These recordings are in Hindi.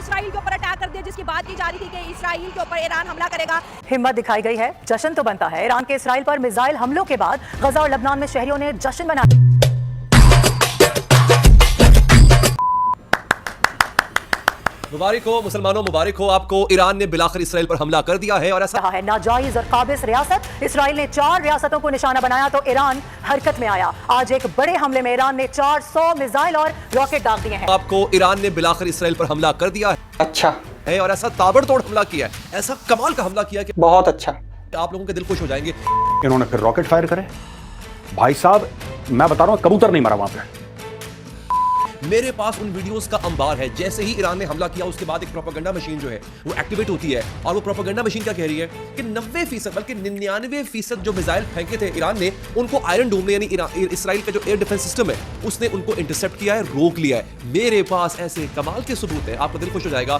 इसराइल के ऊपर अटैक कर दिया, जिसकी बात की जा रही थी कि इसराइल के ऊपर ईरान हमला करेगा। हिम्मत दिखाई गई है, जश्न तो बनता है। ईरान के इसराइल पर मिसाइल हमलों के बाद गजा और लबनान में शहरियों ने जश्न मनाया। मुबारक हो मुसलमानों, मुबारक हो आपको। ईरान ने बिलाखिर इसराइल पर हमला कर दिया है और ऐसा है नाजायज और काबिज रियासत। इसराइल ने 4 रियासतों को निशाना बनाया तो ईरान हरकत में आया। आज एक बड़े हमले में ईरान ने 400 मिसाइल और रॉकेट दाग दिए हैं। आपको ईरान ने बिलाखिर इसराइल पर हमला कर दिया अच्छा है और ऐसा ताबड़तोड़ हमला किया है, ऐसा कमाल का हमला किया कि बहुत अच्छा। आप लोगों के दिल खुश हो जाएंगे। इन्होंने फिर रॉकेट फायर करे। भाई साहब मैं बता रहा हूं, कबूतर नहीं मारा वहां पे। मेरे पास उन वीडियोस का अंबार है। जैसे ही ईरान ने हमला किया उसके बाद एक प्रोपेगेंडा मशीन जो है वो एक्टिवेट होती है और वो प्रोपेगेंडा मशीन क्या कह रही है कि 90% बल्कि 99% जो मिसाइल फेंके थे ईरान ने, उनको आयरन डोम ने यानी इसराइल का जो एयर डिफेंस सिस्टम है उसने उनको इंटरसेप्ट किया है, रोक लिया है। मेरे पास ऐसे कमाल के सबूत है, आपका दिल खुश हो जाएगा।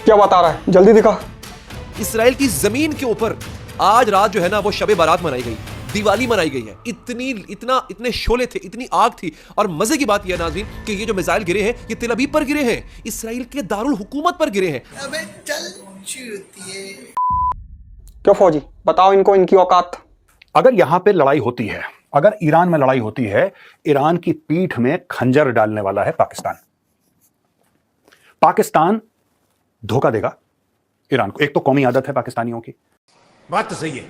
क्या बता रहा है, जल्दी दिखा। इसराइल की जमीन के ऊपर आज रात जो है ना वो शबे बारात मनाई गई, दिवाली मनाई गई है। इतने शोले थे, इतनी आग थी। और मजे की बात यह है नाज़रीन कि ये जो मिसाइल गिरे हैं ये तेल अवीव पर गिरे हैं, इसराइल के दारुल हुकूमत पर गिरे हैं। अबे चल चूतिए। क्यों फौजी, बताओ इनको इनकी औकात। अगर यहां पे लड़ाई होती है, अगर ईरान में लड़ाई होती है, ईरान की पीठ में खंजर डालने वाला है पाकिस्तान। पाकिस्तान धोखा देगा ईरान को। एक तो कौमी आदत है पाकिस्तानियों की, बात तो सही है।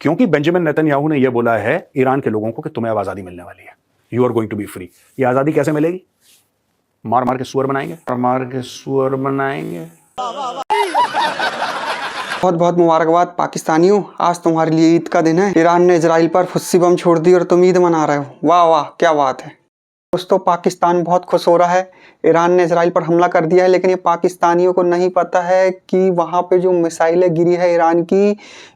क्योंकि बेंजामिन नेतन्याहू ने यह बोला है ईरान के लोगों को कि तुम्हें अब आजादी मिलने वाली है, you are going to be free. ये आजादी कैसे मिलेगी? मार मार के सुअर बनाएंगे, मार के सुअर बनाएंगे। बहुत बहुत मुबारकबाद पाकिस्तानियों, आज तुम्हारे लिए ईद का दिन है। ईरान ने इजराइल पर फुस्सी बम छोड़ दी और तुम ईद मना रहे हो। वाह वाह, क्या बात है दोस्तों। पाकिस्तान बहुत खुश हो रहा है। ईरान ने इजराइल पर हमला कर दिया है, लेकिन ये पाकिस्तानियों को नहीं पता है कि वहाँ पे जो मिसाइलें गिरी है ईरान की,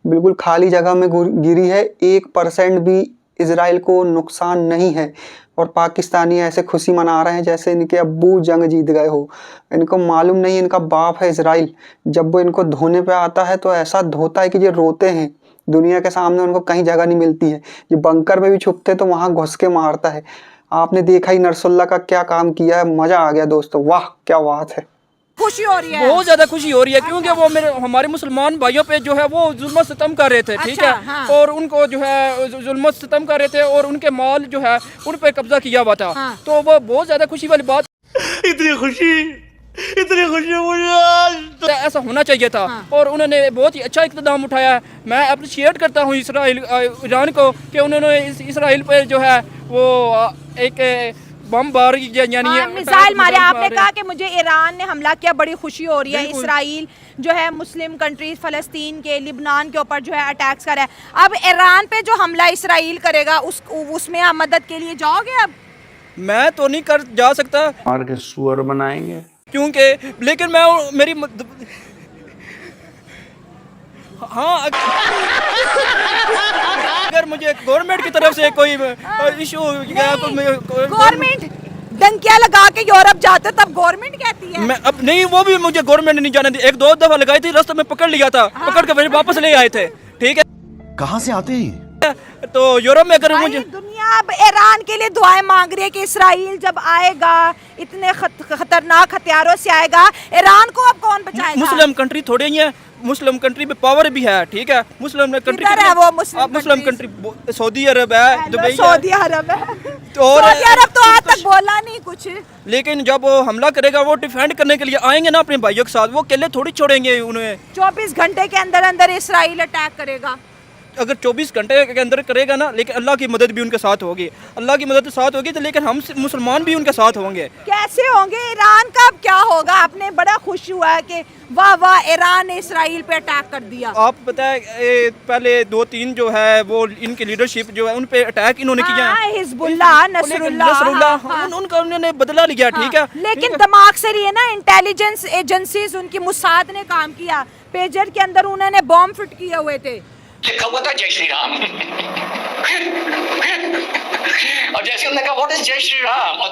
बिल्कुल खाली जगह में गिरी है। 1% भी इजराइल को नुकसान नहीं है। और पाकिस्तानी ऐसे खुशी मना रहे हैं जैसे इनके अब्बू जंग जीत गए हो। इनको मालूम नहीं इनका बाप है इजराइल। जब वो इनको धोने पे आता है तो ऐसा धोता है कि ये रोते हैं। दुनिया के सामने उनको कहीं जगह नहीं मिलती है। ये बंकर में भी छुपते तो वहाँ घुस के मारता है। आपने देखा ही नरसुल्ला का क्या काम किया है। मजा आ गया दोस्तों, वाह क्या बात है। खुशी हो रही है, बहुत ज्यादा खुशी हो रही है। क्योंकि वो हमारे मुसलमान भाइयों पे जो है वो जुल्म सितम कर रहे थे, ठीक है। हाँ। और उनको जो है जुल्म सितम कर रहे थे और उनके माल जो है उन पे कब्जा किया हुआ था। हाँ। तो वो बहुत ज्यादा खुशी वाली बात। इतनी खुशी मुझे आज ऐसा होना चाहिए था। हाँ। और उन्होंने बहुत ही अच्छा इक़्तिदाम उठाया है। मैं अप्रिशिएट करता हूँ ईरान को कि उन्होंने इसराइल पे जो है वो एक बम बार यानी मिसाइल मारे। आपने कहा कि मुझे ईरान ने हमला किया, बड़ी खुशी हो रही है। इसराइल जो है मुस्लिम कंट्रीज फ़लस्तीन के, लिबनान के ऊपर जो है अटैक्स कर रहा है। अब ईरान पे जो हमला इसराइल करेगा उसमें आप मदद के लिए जाओगे? अब मैं तो नहीं कर जा सकता मार के सुअर बनाएंगे क्योंकि, लेकिन मैं मेरी हाँ अगर मुझे गवर्नमेंट की तरफ से कोई इशू गवर्नमेंट डंकियां लगा के यूरोप जाते तब गवर्नमेंट कहती है। मैं अब नहीं, वो भी मुझे गवर्नमेंट नहीं जाने दी। 1-2 दफा लगाई थी, रास्ते में पकड़ लिया था। हाँ। पकड़ के फिर वापस ले आए थे, ठीक है। कहाँ से आते हैं? तो यूरोप में अगर मुझे दुनिया अब ईरान के लिए दुआएं मांग रही है कि इसराइल जब आएगा इतने खतरनाक हथियारों से आएगा, ईरान को अब कौन बचाएगा? मुस्लिम कंट्री थोड़े ही है, मुस्लिम कंट्री में पावर भी है, ठीक है। मुस्लिम कंट्री है वो मुस्लिम कंट्री सऊदी अरब है, दुबई, सऊदी अरब है। और सऊदी अरब तो आज तक बोला नहीं कुछ। लेकिन जब वो हमला करेगा वो डिफेंड करने के लिए आएंगे ना अपने भाइयों के साथ, वो अकेले थोड़ी छोड़ेंगे उन्हें। 24 घंटे के अंदर अंदर इसराइल अटैक करेगा। अगर 24 घंटे के अंदर करेगा ना, लेकिन अल्लाह की मदद भी उनके साथ होगी। अल्लाह की मदद साथ होगी तो लेकिन हम मुसलमान भी उनके साथ होंगे। कैसे होंगे? ईरान का अब क्या होगा? आपने बड़ा खुश हुआ है कि वाह वाह ईरान ने इसराइल पे अटैक कर दिया। आप पता है पहले 2-3 जो है वो इनकी लीडरशिप जो है उन पे अटैक इन्होंने किया है। हिजबुल्लाह, नसरुल्लाह, उनका उन्होंने बदला लिया, ठीक है। लेकिन दिमाग से रही है ना, इंटेलिजेंस एजेंसीज उनकी मुसाद ने काम किया। पेजर के अंदर उन्होंने बॉम्ब फिट किए हुए थे, लिखा हुआ था जय श्री राम। और जैसे उन्होंने कहा व्हाट इज जय श्री राम, और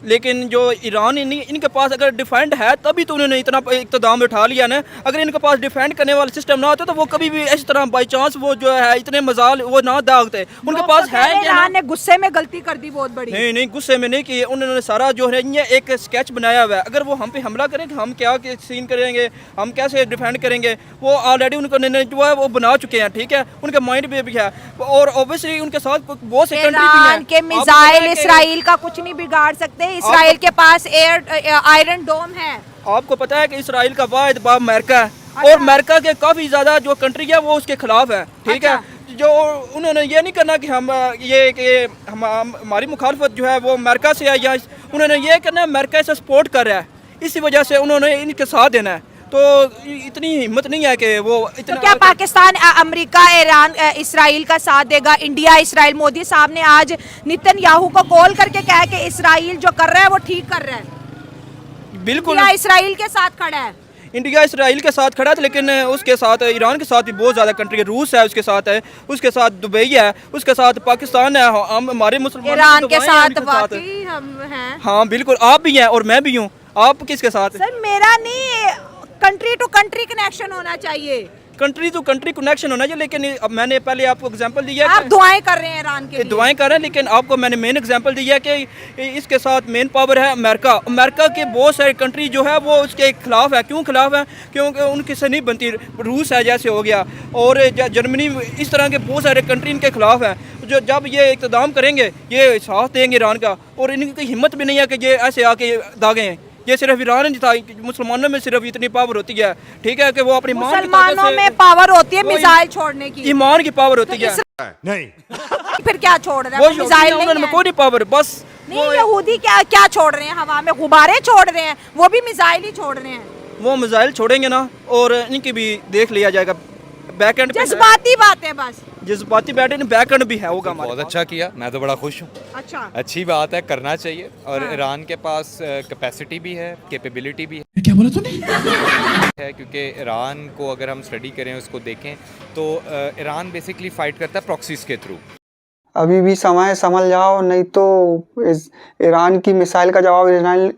लेकिन जो ईरान इनके पास अगर डिफेंड है तभी तो उन्होंने इतना इक़्तिदाम उठा लिया ना। अगर इनके पास डिफेंड करने वाला सिस्टम ना होता तो वो कभी भी इस तरह बाई चांस वो जो है इतने मजाल वो ना दागते। उनके पास है क्या ना? ईरान ने गुस्से में गलती कर दी बहुत बड़ी। नहीं नहीं, गुस्से में नहीं की, उन्होंने सारा जो है ये एक स्केच बनाया हुआ है। अगर वो हम पे हमला करें हम क्या सीन करेंगे, हम कैसे डिफेंड करेंगे, वो ऑलरेडी उनको जो है वो बना चुके हैं। ठीक है, उनके माइंड में भी है और ऑब्वियसली उनके साथ बहुत से कंट्री भी हैं। के मिसाइल इसराइल का कुछ नहीं बिगाड़ सकते। इसराइल के पास आयरन डोम है। आपको पता है कि इसराइल का वाहिद बाप अमेरिका है और अमेरिका के काफ़ी ज़्यादा जो कंट्री है वो उसके खिलाफ है। ठीक है, जो उन्होंने ये नहीं करना कि हम हमारी मुखालफत जो है वो अमेरिका से है, या उन्होंने ये करना है अमेरिका से सपोर्ट कर रहा है, इसी वजह से उन्होंने इनके साथ देना है। तो इतनी हिम्मत नहीं है कि वो इतना। तो क्या पाकिस्तान अमेरिका ईरान इसराइल का साथ देगा? इंडिया इसराइल, मोदी साहब ने आज नेतन्याहू को कॉल करके कहा कि इसराइल जो कर रहा है वो ठीक कर रहा है। बिल्कुल, इंडिया इसराइल के साथ खड़ा है। इंडिया इसराइल के साथ खड़ा था, लेकिन उसके साथ ईरान के साथ भी बहुत ज़्यादा कंट्री है। रूस है उसके साथ, है उसके साथ दुबई है, उसके साथ पाकिस्तान है, हम हमारे मुसलमान ईरान के साथ बाकी हम हैं। हाँ बिल्कुल, आप भी हैं और मैं भी हूँ। आप किसके साथ? सर मेरा नहीं, कंट्री टू कंट्री कनेक्शन होना चाहिए। कंट्री टू कंट्री कनेक्शन होना चाहिए, लेकिन अब मैंने पहले आपको एग्जांपल दिया आप दुआएं कर रहे हैं ईरान के लिए। दुआएं कर रहे हैं, लेकिन आपको मैंने मेन एग्जांपल दिया कि इसके साथ मेन पावर है अमेरिका। अमेरिका के बहुत सारे कंट्री जो है वो उसके खिलाफ है। क्यों खिलाफ है? क्योंकि उनके से नहीं बनती। रूस है जैसे हो गया, और जर्मनी, इस तरह के बहुत सारे कंट्री इनके खिलाफ है। जो जब ये इक़्तिदाम करेंगे, ये साथ देंगे ईरान का, और इनकी हिम्मत भी नहीं है कि ये ऐसे आके दागें। ये सिर्फ ईरान नहीं था, मुसलमानों में सिर्फ इतनी पावर होती है। ठीक है, कि वो अपनी मुसलमानों में पावर होती है मिसाइल छोड़ने की, ईमान की पावर होती है। नहीं फिर क्या छोड़ रहे वो हैं? मिसाइल नहीं उन्होंने है। कोई नहीं पावर, बस नहीं, यहूदी क्या छोड़ रहे हैं? हवा में गुब्बारे छोड़ रहे हैं, वो भी मिसाइल ही छोड़ रहे हैं। वो मिसाइल छोड़ेंगे ना, और इनकी भी देख लिया जाएगा। बैक एंड जज्बाती बात है बस। जज्बाती बैट एंड बैक एंड भी है होगा हमारे बहुत पास। अच्छा किया, मैं तो बड़ा खुश हूँ। अच्छा, अच्छी बात है, करना चाहिए। और ईरान के पास कैपेसिटी भी है, कैपेबिलिटी भी क्या बोला तूने? है, क्योंकि ईरान को अगर हम स्टडी करें, उसको देखें तो ईरान बेसिकली फाइट करता है प्रॉक्सीज के थ्रू। अभी भी समय संभल जाओ, नहीं तो ईरान की मिसाइल का जवाब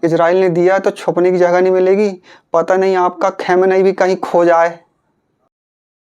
इजराइल ने दिया तो छुपने की जगह नहीं मिलेगी। पता नहीं आपका खैमनई भी कहीं खो जाए।